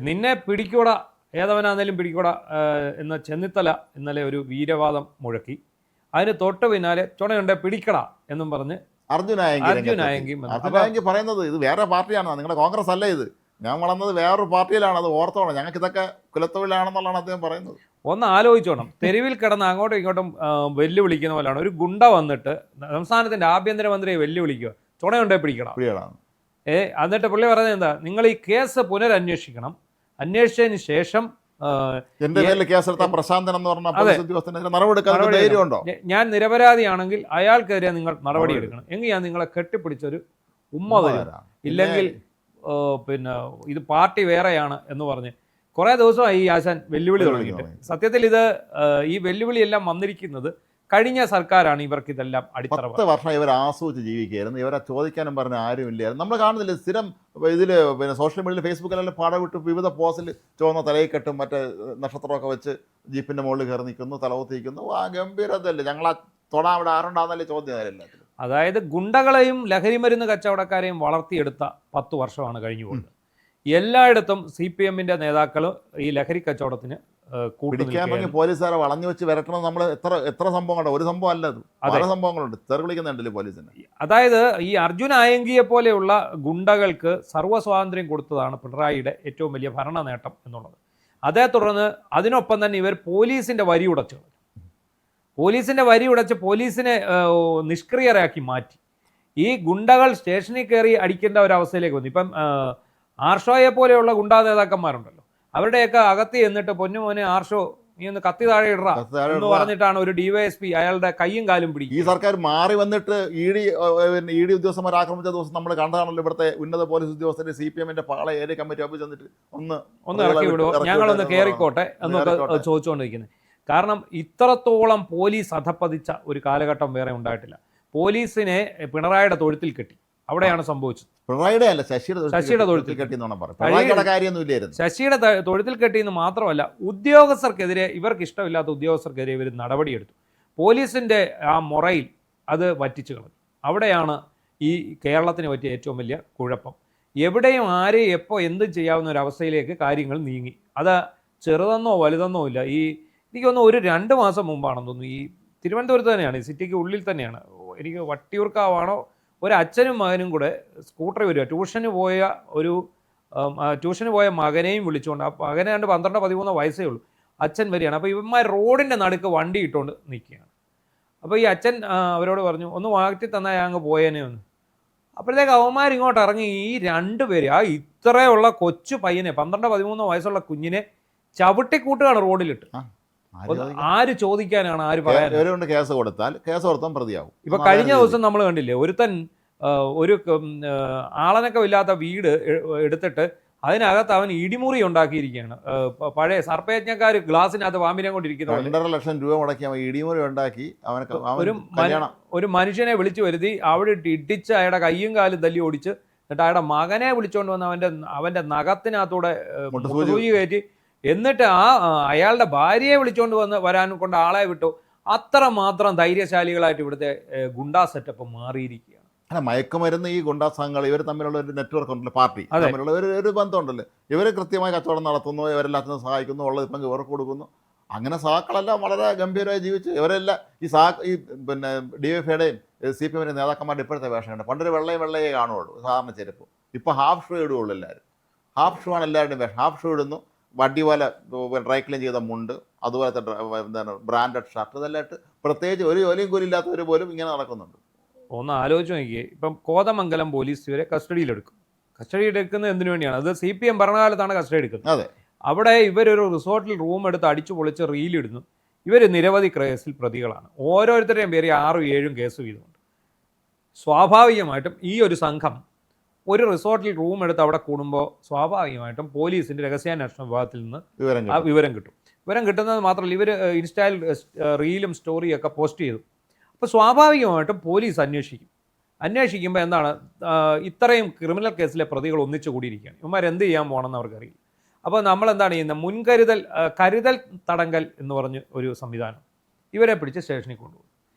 നിന്നെ പിടിക്കൂടാ, ഏതവനാന്നേലും പിടിക്കൂടാ എന്ന ചെന്നിത്തല ഇന്നലെ ഒരു വീരവാദം മുഴക്കി. അതിന് തൊട്ട് പിന്നാലെ ചുണയുണ്ടെ പിടിക്കടാ എന്നും പറഞ്ഞ് അർജുനായെങ്കിൽ പറയുന്നത് ഇത് വേറെ പാർട്ടിയാണ്, നിങ്ങളുടെ കോൺഗ്രസ് അല്ല ഇത്, ഞാൻ വളർന്നത് വേറൊരു പാർട്ടിയിലാണ്, അത് ഓർത്തോണം, ഞങ്ങൾക്ക് ഇതൊക്കെ കുലത്തൊഴിലാണെന്നുള്ളതാണ് അദ്ദേഹം പറയുന്നത്. ഒന്ന് ആലോചിച്ചോണം, തെരുവിൽ കിടന്ന് അങ്ങോട്ടും ഇങ്ങോട്ടും വെല്ലുവിളിക്കുന്ന പോലെയാണ് ഒരു ഗുണ്ട വന്നിട്ട് സംസ്ഥാനത്തിന്റെ ആഭ്യന്തരമന്ത്രിയെ വെല്ലുവിളിക്കുക, ചുണയുണ്ടെ പിടിക്കണം. എന്നിട്ട് പുള്ളി പറഞ്ഞത് എന്താ, നിങ്ങൾ ഈ കേസ് പുനരന്വേഷിക്കണം, അന്വേഷിച്ചതിന് ശേഷം ഞാൻ നിരപരാധിയാണെങ്കിൽ അയാൾക്കെതിരെ നിങ്ങൾ നടപടി എടുക്കണം, എങ്കിൽ ഞാൻ നിങ്ങളെ കെട്ടിപ്പിടിച്ചൊരു ഉമ്മ തരാം, ഇല്ലെങ്കിൽ പിന്നെ ഇത് പാർട്ടി വേറെയാണ് എന്ന് പറഞ്ഞ് കുറേ ദിവസമായി ഈ ആശാൻ വെല്ലുവിളി തുടങ്ങിയിട്ട്. സത്യത്തിൽ ഇത് ഈ വെല്ലുവിളിയെല്ലാം വന്നിരിക്കുന്നത് കഴിഞ്ഞ സർക്കാരാണ് ഇവർക്ക് ഇതെല്ലാം അടിത്തറ. 10 വർഷം ഇവർ ആസ്വദിച്ച് ജീവിക്കുകയായിരുന്നു, ഇവരെ ചോദിക്കാനും പറഞ്ഞ ആരും ഇല്ലായിരുന്നു. നമ്മൾ കാണുന്നില്ല സ്ഥിരം ഇതിൽ പിന്നെ സോഷ്യൽ മീഡിയയിൽ ഫേസ്ബുക്കിലെല്ലാം പാട വിട്ട് വിവിധ പോസ്റ്റിൽ ചുവന്ന തലയിൽ കെട്ടും മറ്റേ നക്ഷത്രമൊക്കെ വെച്ച് ജീപ്പിൻ്റെ മുകളിൽ കയറി നിൽക്കുന്നു, തലകുത്തിരിക്കുന്നു. ആ ഗംഭീരതല്ലേ, ഞങ്ങളാ തൊടാൻ അവിടെ ആരുണ്ടാകുന്നല്ലേ ചോദ്യം എല്ലാത്തിലും. അതായത് ഗുണ്ടകളെയും ലഹരിമരുന്ന് കച്ചവടക്കാരെയും വളർത്തിയെടുത്ത 10 വർഷമാണ് കഴിഞ്ഞുകൊണ്ട്. എല്ലായിടത്തും CPM-ന്റെ നേതാക്കൾ ഈ ലഹരി കച്ചവടത്തിന് പിടിക്കാൻ പറഞ്ഞ് പോലീസുകാരെ വളഞ്ഞു വെച്ച് വരട്ടണം. നമ്മൾ എത്ര സംഭവം കണ്ടോ, ഒരു സംഭവം അല്ല അത്, പല സംഭവങ്ങളുണ്ട്, തെറി വിളിക്കുന്നുണ്ടല്ലേ പോലീസിന്. അതായത് ഈ അർജുൻ ആയങ്കിയെ പോലെയുള്ള ഗുണ്ടകൾക്ക് സർവ്വ സ്വാതന്ത്ര്യം കൊടുത്തതാണ് പിണറായിയുടെ ഏറ്റവും വലിയ ഭരണ നേട്ടം എന്നുള്ളത്. അതേ തുടർന്ന് അതിനൊപ്പം തന്നെ ഇവർ പോലീസിന്റെ വരി ഉടച്ചു, പോലീസിനെ നിഷ്ക്രിയരാക്കി മാറ്റി. ഈ ഗുണ്ടകൾ സ്റ്റേഷനിൽ കയറി അടിക്കേണ്ട ഒരവസ്ഥയിലേക്ക് വന്നു. ഇപ്പം ആർഷോയെ പോലെയുള്ള ഗുണ്ടാ നേതാക്കന്മാരുണ്ടല്ലോ, അവരുടെയൊക്കെ അകത്ത് എന്നിട്ട് പൊന്നുമോനെ ആർഷോ നീ ഒന്ന് കത്തി താഴെ ഇടറ എന്ന് പറഞ്ഞിട്ടാണ് ഒരു DYSP അയാളുടെ കയ്യും കാലും പിടിക്കും. ഈ സർക്കാർ മാറി വന്നിട്ട് ED ഉദ്യോഗസ്ഥന്മാർ ആക്രമിച്ച ദിവസം നമ്മൾ കണ്ടതാണല്ലോ, ഇവിടുത്തെ ഉന്നത പോലീസ് ഉദ്യോഗസ്ഥരെ CPM-ന്റെ പാള ഏരിയ കമ്മിറ്റി ഓഫീസ് വന്നിട്ട് ഒന്ന് ഇറക്കി വിടുമോ, ഞങ്ങളൊന്ന് കയറിക്കോട്ടെ എന്നൊക്കെ ചോദിച്ചുകൊണ്ടിരിക്കുന്നത്. കാരണം ഇത്രത്തോളം പോലീസ് അധപ്പതിച്ച ഒരു കാലഘട്ടം വേറെ ഉണ്ടായിട്ടില്ല. പോലീസിനെ പിണറായിയുടെ തൊഴുത്തിൽ കെട്ടി, അവിടെയാണ് സംഭവിച്ചത്. പിണറായിയുടെ അല്ല, ശശിയുടെ തൊഴുത്തിൽ കെട്ടി. ശശിയുടെ തൊഴുത്തിൽ കെട്ടിയെന്ന് മാത്രമല്ല, ഉദ്യോഗസ്ഥർക്കെതിരെ, ഇവർക്ക് ഇഷ്ടമില്ലാത്ത ഉദ്യോഗസ്ഥർക്കെതിരെ ഇവർ നടപടിയെടുത്തു. പോലീസിന്റെ ആ മുറയിൽ അത് വറ്റിച്ചു കളഞ്ഞു. അവിടെയാണ് ഈ കേരളത്തിന് പറ്റിയ ഏറ്റവും വലിയ കുഴപ്പം. എവിടെയും ആരെയും എപ്പോൾ എന്തും ചെയ്യാവുന്ന ഒരു അവസ്ഥയിലേക്ക് കാര്യങ്ങൾ നീങ്ങി. അത് ചെറുതെന്നോ വലുതെന്നോ ഇല്ല. എനിക്കൊന്ന് ഒരു 2 മാസം മുമ്പാണെന്ന് തോന്നുന്നു, ഈ തിരുവനന്തപുരത്ത് തന്നെയാണ്, ഈ സിറ്റിക്ക് ഉള്ളിൽ തന്നെയാണ്, എനിക്ക് വട്ടിയൂർക്കാവാണോ, ഒരു അച്ഛനും മകനും കൂടെ സ്കൂട്ടറിൽ വരിക, ട്യൂഷന് പോയ മകനെയും വിളിച്ചുകൊണ്ട്, ആ മകനെ 12-13 വയസ്സേ ഉള്ളൂ, അച്ഛൻ വരികയാണ്. അപ്പോൾ ഇവന്മാർ റോഡിൻ്റെ നടുക്ക് വണ്ടി ഇട്ടുകൊണ്ട് നിൽക്കുകയാണ്. അപ്പോൾ ഈ അച്ഛൻ അവരോട് പറഞ്ഞു, ഒന്ന് മാറ്റി തന്നാൽ അങ്ങ് പോയേനെ ഒന്ന്. അപ്പോഴത്തേക്ക് അവന്മാർ ഇങ്ങോട്ട് ഇറങ്ങി, ഈ 2 പേര്, ആ ഇത്രയുള്ള കൊച്ചു പയ്യനെ, 12-13 വയസ്സുള്ള കുഞ്ഞിനെ ചവിട്ടിക്കൂട്ടുകയാണ് റോഡിലിട്ട്. ആര് ചോദിക്കാനാണ്, ആര് പറയാൻ? കേസ് കൊടുത്താൽ പ്രതിയാവും. ഇപ്പൊ കഴിഞ്ഞ ദിവസം നമ്മൾ കണ്ടില്ലേ, ഒരുത്തൻ ഒരു ആളനക്കം ഇല്ലാത്ത വീട് എടുത്തിട്ട് അതിനകത്ത് അവൻ ഇടിമുറി ഉണ്ടാക്കിയിരിക്കുകയാണ്. പഴയ സർപ്പയജ്ഞക്കാർ ഗ്ലാസിനകത്ത് പാമ്പിനെ കൊണ്ടിരിക്കുന്ന 2.5 ലക്ഷം രൂപ മുടക്കി ഇടിമുറി ഉണ്ടാക്കി ഒരു മനുഷ്യനെ വിളിച്ചു വരുത്തി അവിടെ ഇടിച്ച് അയാളുടെ കയ്യും കാലും തല്ലി ഓടിച്ച്, എന്നിട്ട് അയാളുടെ മകനെ വിളിച്ചുകൊണ്ട് വന്ന് അവന്റെ നഖത്തിനകത്തൂടെ സൂചി കയറ്റി, എന്നിട്ട് അയാളുടെ ഭാര്യയെ വിളിച്ചുകൊണ്ട് വരാൻ കൊണ്ട് ആളെ വിട്ടു. അത്രമാത്രം ധൈര്യശാലികളായിട്ട് ഇവിടുത്തെ ഗുണ്ടാ സെറ്റപ്പ് മാറിയിരിക്കുകയാണ്. അല്ല, മയക്കുമരുന്ന് ഈ ഗുണ്ടാ സംഘങ്ങൾ ഇവർ തമ്മിലുള്ള ഒരു നെറ്റ്വർക്ക് ഉണ്ടല്ലോ, പാർട്ടി തമ്മിലുള്ള ഒരു ബന്ധമുണ്ടല്ലോ, ഇവർ കൃത്യമായി കച്ചവടം നടത്തുന്നു, ഇവരെല്ലാത്തിനും സഹായിക്കുന്നു, ഉള്ളത് ഇപ്പം ഇവർക്ക് കൊടുക്കുന്നു. അങ്ങനെ സഹാക്കളെല്ലാം വളരെ ഗംഭീരമായി ജീവിച്ചു. ഇവരെല്ലാം ഈ പിന്നെ DYFIയുടെയും CPM-ന്റെ നേതാക്കന്മാരുടെ ഇപ്പോഴത്തെ വേഷമുണ്ട്. പണ്ടൊരു വെള്ളയെ കാണുള്ളൂ, സാധാരണ ചെരുപ്പ്. ഇപ്പോൾ ഹാഫ് ഷൂ ഇടുകയുള്ളൂ എല്ലാവരും. ഹാഫ് ഷൂ ആണ് എല്ലാവരുടെയും വേഷം. ഹാഫ് ഷൂ ഇടുന്നു, വടി പോലെ ഡ്രൈ ക്ലീൻ ചെയ്ത മുണ്ട്, അതുപോലത്തെ ബ്രാൻഡഡ് ഷർട്ട്, ഇതെല്ലാം ഇട്ട് പ്രത്യേകിച്ച് ഒരു ജോലിയും കൂലില്ലാത്തവർ പോലും ഇങ്ങനെ നടക്കുന്നുണ്ട്. ഒന്ന് ആലോചിച്ച് നോക്കിയേ, ഇപ്പം കോതമംഗലം പോലീസ് ഇവരെ കസ്റ്റഡിയിലെടുക്കുന്നത് എന്തിനു വേണ്ടിയാണ്? അത് CPM ഭരണകാലത്താണ് കസ്റ്റഡി എടുക്കുന്നത്. അതെ, അവിടെ ഇവരൊരു റിസോർട്ടിൽ റൂം എടുത്ത് അടിച്ചു പൊളിച്ച് റീലിടുന്നു. ഇവർ നിരവധി കേസിൽ പ്രതികളാണ്. ഓരോരുത്തരുടെയും പേര് 6-7 കേസ് വീതമുണ്ട്. സ്വാഭാവികമായിട്ടും ഈ ഒരു സംഘം ഒരു റിസോർട്ടിൽ റൂം എടുത്ത് അവിടെ കൂടുമ്പോൾ സ്വാഭാവികമായിട്ടും പോലീസിൻ്റെ രഹസ്യാന്വേഷണ വിഭാഗത്തിൽ നിന്ന് ആ വിവരം കിട്ടും. വിവരം കിട്ടുന്നത് മാത്രമല്ല, ഇവർ ഇൻസ്റ്റയിൽ റീലും സ്റ്റോറിയൊക്കെ പോസ്റ്റ് ചെയ്തു. അപ്പോൾ സ്വാഭാവികമായിട്ടും പോലീസ് അന്വേഷിക്കുമ്പോൾ എന്താണ്, ഇത്രയും ക്രിമിനൽ കേസിലെ പ്രതികൾ ഒന്നിച്ചു കൂടിയിരിക്കുകയാണ്, ഇവന്മാർ എന്ത് ചെയ്യാൻ പോകണമെന്ന് അവർക്കറിയില്ല. അപ്പോൾ നമ്മളെന്താണ് ചെയ്യുന്നത്, കരുതൽ തടങ്കൽ എന്ന് പറഞ്ഞ് ഒരു സംവിധാനം, ഇവരെ പിടിച്ച് സ്റ്റേഷനിൽ കൊണ്ടുപോകും.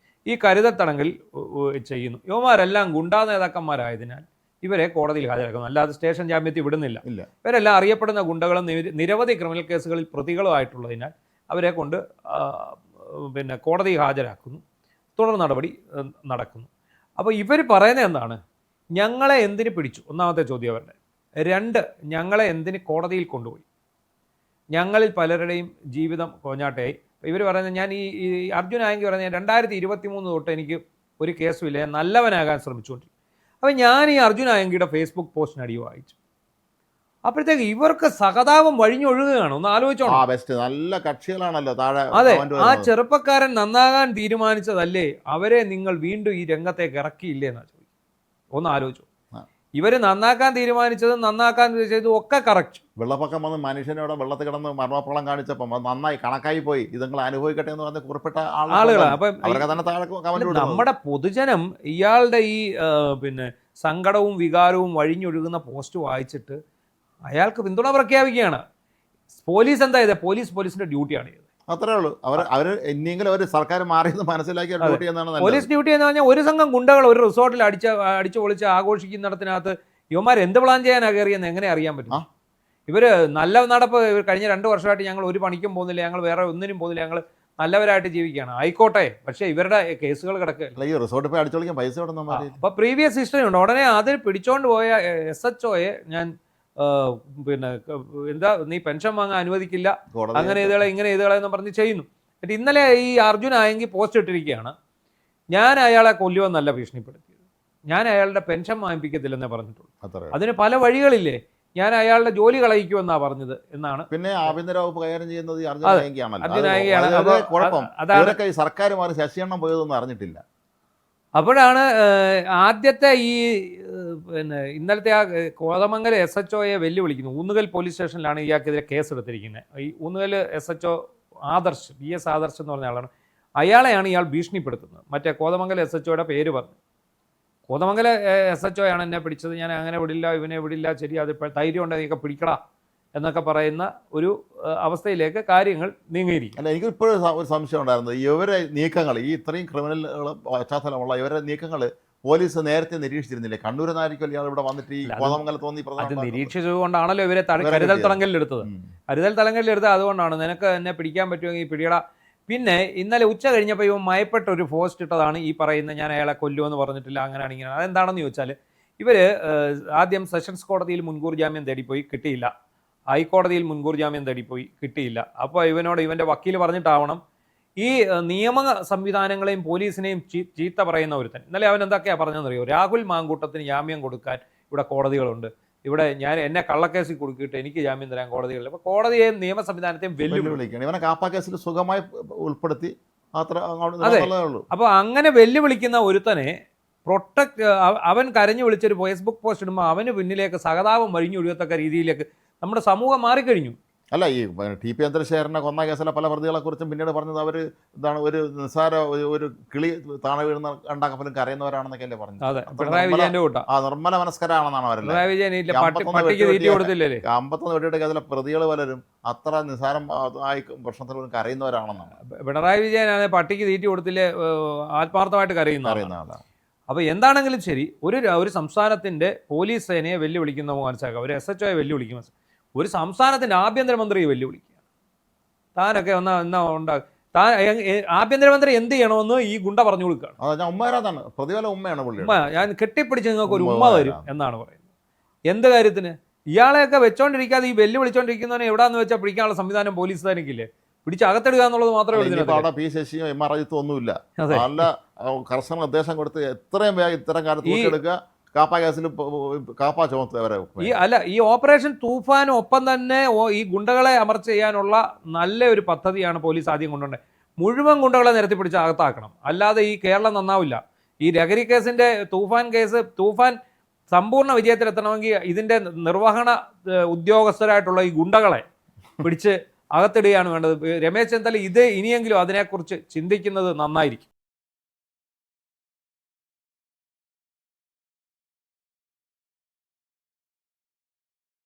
ഈ കരുതൽ തടങ്കൽ ചെയ്യുന്നു. ഇവന്മാരെല്ലാം ഗുണ്ടാ നേതാക്കന്മാരായതിനാൽ ഇവരെ കോടതിയിൽ ഹാജരാക്കുന്നു. അല്ലാതെ സ്റ്റേഷൻ ജാമ്യത്തിൽ വിടുന്നില്ല. ഇല്ല. ഇവരെല്ലാം അറിയപ്പെടുന്ന ഗുണ്ടകളും നിരവധി ക്രിമിനൽ കേസുകളിൽ പ്രതികളുമായിട്ടുള്ളതിനാൽ അവരെ കൊണ്ട് പിന്നെ കോടതി ഹാജരാക്കുന്നു. തുടർ നടപടി നടക്കുന്നു. അപ്പോൾ ഇവർ പറയുന്നത് എന്താണ്? ഞങ്ങളെ എന്തിന് പിടിച്ചു? ഒന്നാമത്തെ ചോദ്യം അവരുടെ. 2, ഞങ്ങളെ എന്തിന് കോടതിയിൽ കൊണ്ടുപോയി? ഞങ്ങളിൽ പലരുടെയും ജീവിതം കോഞ്ഞാട്ടയായി. ഇവർ പറയുന്നത്, ഞാൻ ഈ അർജുൻ ആയെങ്കിൽ പറഞ്ഞാൽ 2023 തൊട്ട് എനിക്ക് ഒരു കേസുമില്ല, ഞാൻ നല്ലവനാകാൻ ശ്രമിച്ചുകൊണ്ടിരിക്കും. അപ്പോൾ ഞാൻ ഈ അർജുൻ ആയെങ്കിയുടെ ഫേസ്ബുക്ക് പോസ്റ്റിനടി വായിച്ചു. അപ്പോഴത്തേക്ക് ഇവർക്ക് സഹതാപം വഴിഞ്ഞൊഴുകുകയാണ്. ഒന്ന് ആലോചിച്ചോണം. നല്ല കക്ഷികളാണല്ലോ താഴെ. അതെ, ആ ചെറുപ്പക്കാരൻ നന്നാകാൻ തീരുമാനിച്ചതല്ലേ അവരെ നിങ്ങൾ വീണ്ടും ഈ രംഗത്തേക്ക് ഇറക്കിയില്ലേ എന്നാ ചോദിക്കും. ഒന്ന് ആലോചിച്ചു. ഇവർ നന്നാക്കാൻ തീരുമാനിച്ചതും നന്നാക്കാൻ ചെയ്തതും ഒക്കെ കറക്റ്റ്. വെള്ളപ്പൊക്കം വന്ന് മനുഷ്യനോട് വെള്ളത്തിൽ കിടന്ന് മരണപ്പളം കാണിച്ചപ്പം അത് നന്നായി കണക്കായി പോയി, ഇത് നിങ്ങൾ അനുഭവിക്കട്ടെ എന്ന് പറഞ്ഞ് കുറിപ്പിട്ട ആളുകളാണ്. അപ്പം അവരൊക്കെ തന്നെ താഴെ കമന്റ്. നമ്മുടെ പൊതുജനം ഇയാളുടെ ഈ പിന്നെ സങ്കടവും വികാരവും വഴിഞ്ഞൊഴുകുന്ന പോസ്റ്റ് വായിച്ചിട്ട് അയാൾക്ക് പിന്തുണ പ്രഖ്യാപിക്കുകയാണ്. പോലീസ് എന്താ ചെയ്തത്? പോലീസിന്റെ ഡ്യൂട്ടിയാണ് ചെയ്തത്. അത്രേ ഉള്ളൂ. അവർ ഇനിയെങ്കിലും ഒരു സർക്കാർ മാറിയെന്ന് മനസ്സിലാക്കിയ ഡ്യൂട്ടി എന്നാണ്. പോലീസ് ഡ്യൂട്ടി എന്ന് പറഞ്ഞാൽ ഒരു സംഘം ഗുണ്ടകൾ ഒരു റിസോർട്ടിൽ അടിച്ചു പൊളിച്ച് ആഘോഷിക്കുന്നിടത്തിനകത്ത് യുവമാർ എന്ത് പ്ലാൻ ചെയ്യാനാണ് കയറിയെന്ന് എങ്ങനെ അറിയാൻ പറ്റും? ഇവർ നല്ല നടപ്പ് കഴിഞ്ഞ 2 വർഷമായിട്ട് ഞങ്ങൾ ഒരു പണിക്കും പോകുന്നില്ല, ഞങ്ങൾ വേറെ ഒന്നിനും പോകുന്നില്ല, ഞങ്ങൾ നല്ലവരായിട്ട് ജീവിക്കുകയാണ്. ആയിക്കോട്ടെ, പക്ഷേ ഇവരുടെ കേസുകൾ കിടക്കുകയല്ല. ഈ റിസോർട്ട് പോയി അടിച്ചോളിക്കാൻ പൈസ. അപ്പോൾ പ്രീവിയസ് ഹിസ്റ്ററി ഉണ്ട്. ഉടനെ അതിൽ പിടിച്ചോണ്ട് പോയ SHOയെ ഞാൻ പിന്നെ എന്താ നീ പെൻഷൻ വാങ്ങാൻ അനുവദിക്കില്ല, അങ്ങനെ ചെയ്തകളെ ഇങ്ങനെ ചെയ്തകളെ എന്ന് പറഞ്ഞ് ചെയ്യുന്നു. എന്നിട്ട് ഇന്നലെ ഈ അർജുൻ ആയെങ്കിൽ പോസ്റ്റ് ഇട്ടിരിക്കുകയാണ്, ഞാൻ അയാളെ കൊല്ലുമെന്നല്ല ഭീഷണിപ്പെടുത്തിയത്, ഞാൻ അയാളുടെ പെൻഷൻ വാങ്ങിപ്പിക്കത്തില്ലെന്നേ പറഞ്ഞിട്ടുള്ളൂ. അതിന് പല വഴികളില്ലേ, ഞാൻ അയാളുടെ ജോലി കളയിക്കുമെന്നാണ് പറഞ്ഞത് എന്നാണ്. പിന്നെ ആഭ്യന്തര വകുപ്പ് കൈകാര്യം ചെയ്യുന്നത് അർജുൻ നായികയാണ്. സർക്കാർ മാറി ശശിയെണ്ണം പോയതൊന്നും അറിഞ്ഞിട്ടില്ല. അപ്പോഴാണ് ആദ്യത്തെ ഈ പിന്നെ ഇന്നലത്തെ ആ കോതമംഗലം SHOയെ വെല്ലുവിളിക്കുന്നു. ഊന്നുകൽ പോലീസ് സ്റ്റേഷനിലാണ് ഇയാൾക്കെതിരെ കേസ് എടുത്തിരിക്കുന്നത്. ഈ ഊന്നുകൽ SHO ആദർശ്, BS ആദർശ് എന്ന് പറഞ്ഞ ആളാണ്. അയാളെയാണ് ഇയാൾ ഭീഷണിപ്പെടുത്തുന്നത്. മറ്റേ കോതമംഗലം SHOയുടെ പേര് പറഞ്ഞു. കോതമംഗലം SHOയാണ് എന്നെ പിടിച്ചത്, ഞാൻ അങ്ങനെ വിടില്ല, ഇവനെ വിടില്ല, ശരി, അതിപ്പോൾ ധൈര്യം ഉണ്ടെങ്കിൽ പിടിക്കടാ എന്നൊക്കെ പറയുന്ന ഒരു അവസ്ഥയിലേക്ക് കാര്യങ്ങൾ നീങ്ങിയിരിക്കും. അല്ല, എനിക്ക് ഇപ്പോഴും ഒരു സംശയം ഉണ്ടായിരുന്നു. ഇവരെ നീക്കങ്ങൾ, ഈ ഇത്രയും ക്രിമിനൽ പശ്ചാത്തലമുള്ള ഇവരെ നീക്കങ്ങൾ പോലീസ് നേരത്തെ നിരീക്ഷിച്ചിരുന്നില്ലേ? കണ്ണൂരിനായിരിക്കും ഇയാൾ ഇവിടെ വന്നിട്ട് ഈ കോതമംഗലത്ത് തോന്നി അത് നിരീക്ഷിച്ചതുകൊണ്ടാണല്ലോ ഇവരെ കരുതൽ തടങ്കലിലെടുത്തത്. കരുതൽ തടങ്കലിലെടുത്തത് അതുകൊണ്ടാണ്, നിനക്ക് എന്നെ പിടിക്കാൻ പറ്റുമെങ്കിൽ പിടിയടാ. പിന്നെ ഇന്നലെ ഉച്ച കഴിഞ്ഞപ്പോൾ ഇവൻ മയപ്പെട്ട ഒരു പോസ്റ്റ് ഇട്ടതാണ് ഈ പറയുന്ന ഞാൻ അയാളെ കൊല്ലുമെന്ന് പറഞ്ഞിട്ടില്ല, അങ്ങനെയാണ് ഇങ്ങനെ. അതെന്താണെന്ന് ചോദിച്ചാൽ ഇവർ ആദ്യം സെഷൻസ് കോടതിയിൽ മുൻകൂർ ജാമ്യം തേടിപ്പോയി, കിട്ടിയില്ല. ഹൈക്കോടതിയിൽ മുൻകൂർ ജാമ്യം തേടിപ്പോയി, കിട്ടിയില്ല. അപ്പോൾ ഇവനോട് ഇവൻ്റെ വക്കീൽ പറഞ്ഞിട്ടാവണം ഈ നിയമ സംവിധാനങ്ങളെയും പോലീസിനെയും ചീത്ത പറയുന്ന ഒരുത്തൻ. ഇന്നലെ അവൻ എന്തൊക്കെയാണ് പറഞ്ഞതെന്നറിയോ? രാഹുൽ മാങ്കൂട്ടത്തിന് ജാമ്യം കൊടുക്കാൻ ഇവിടെ കോടതികളുണ്ട്, ഇവിടെ എന്നെ കള്ളക്കേസിൽ കൊടുക്കിയിട്ട് എനിക്ക് ജാമ്യം തരാൻ കോടതികളിൽ. അപ്പോൾ കോടതിയെയും നിയമ സംവിധാനത്തെയും വെല്ലുവിളിക്കുകയാണ്. ഇവനെ കാപ്പ കേസിൽ സുഖമായി ഉൾപ്പെടുത്തി. അതെ. അപ്പോൾ അങ്ങനെ വെല്ലുവിളിക്കുന്ന ഒരുത്തനെ അവൻ കരഞ്ഞു വിളിച്ചൊരു ഫേസ്ബുക്ക് പോസ്റ്റ് ഇടുമ്പോൾ അവന് പിന്നിലേക്ക് സഹതാപം വഴിഞ്ഞൊഴുകത്തക്ക രീതിയിലേക്ക് നമ്മുടെ സമൂഹം മാറിക്കഴിഞ്ഞു. അല്ല, ഈ TP ചന്ദ്രശേഖരനെ കൊന്ന കേസിലെ പല പ്രതികളെക്കുറിച്ചും പിന്നീട് പറഞ്ഞത് അവർ എന്താണ്, ഒരു നിസ്സാര ഒരു കിളി താണ വീഴുന്ന കണ്ടാക്കപ്പോലും കരയുന്നവരാണെന്നൊക്കെ അല്ലേ പറഞ്ഞത്. നിർമ്മല മനസ്കരാണെന്നാണ് അവരല്ലേ. 51 വെട്ടിയിട്ട് കേസിലെ പ്രതികൾ പലരും അത്ര നിസ്സാരം ആയി പ്രശ്നത്തിൽ പോലും കരയുന്നവരാണെന്നാണ്. പിണറായി വിജയനാണ് പട്ടിക്ക് തീറ്റി കൊടുത്തില്ലേ ആത്മാർത്ഥമായിട്ട് കരയുന്നതാണ്. അപ്പോൾ എന്താണെങ്കിലും ശരി, ഒരു സംസ്ഥാനത്തിൻ്റെ പോലീസ് സേനയെ വെല്ലുവിളിക്കുന്ന മനസ്സിലാക്കുക, ഒരു SHOയെ വെല്ലുവിളിക്കും, ഒരു സംസ്ഥാനത്തിൻ്റെ ആഭ്യന്തരമന്ത്രിയെ വെല്ലുവിളിക്കുകയാണ്. താനൊക്കെ എന്നാ ഉണ്ടാകും, താൻ ആഭ്യന്തരമന്ത്രി എന്ത് ചെയ്യണമെന്ന് ഈ ഗുണ്ട പറഞ്ഞു കൊടുക്കുകയാണ്. ഉമ്മ ഞാൻ കെട്ടിപ്പിടിച്ച് നിങ്ങൾക്ക് ഒരു ഉമ്മ തരും എന്നാണ് പറയുന്നത്. എന്ത് കാര്യത്തിന്? ഇയാളെയൊക്കെ വെച്ചോണ്ടിരിക്കാതെ ഈ വെല്ലുവിളിച്ചോണ്ടിരിക്കുന്നവനെ എവിടാന്ന് വെച്ചാൽ പിടിക്കാനുള്ള സംവിധാനം പോലീസ് തനിക്കില്ലേ? പിടിച്ച് അകത്തെടുക്കുക എന്നുള്ളത് മാത്രമേ ഉള്ളൂ. P ശശിയും MR അജിത്തും ഒന്നുമില്ല. നല്ല കർശന നിർദ്ദേശം കൊടുത്ത് എത്രയും വേഗം ഇത്തരം കാലത്ത് എടുക്കുക, കാപ്പ കേസിൽ കാപ്പ ചുമത്തുവരെ. ഈ ഓപ്പറേഷൻ തൂഫാനും ഒപ്പം തന്നെ ഈ ഗുണ്ടകളെ അമർച്ച ചെയ്യാനുള്ള നല്ല ഒരു പദ്ധതിയാണ് പോലീസ് ആദ്യം കൊണ്ടുവന്നത്. മുഴുവൻ ഗുണ്ടകളെ നിരത്തി പിടിച്ച് അകത്താക്കണം, അല്ലാതെ ഈ കേരളം നന്നാവില്ല. ഈ ലഹരി കേസിന്റെ തൂഫാൻ സമ്പൂർണ്ണ വിജയത്തിലെത്തണമെങ്കിൽ ഇതിന്റെ നിർവഹണ ഉദ്യോഗസ്ഥരായിട്ടുള്ള ഈ ഗുണ്ടകളെ പിടിച്ച് അകത്തിടുകയാണ് വേണ്ടത്. രമേശ് ചെന്നിത്തല ഇനിയെങ്കിലും അതിനെക്കുറിച്ച് ചിന്തിക്കുന്നത് നന്നായിരിക്കും.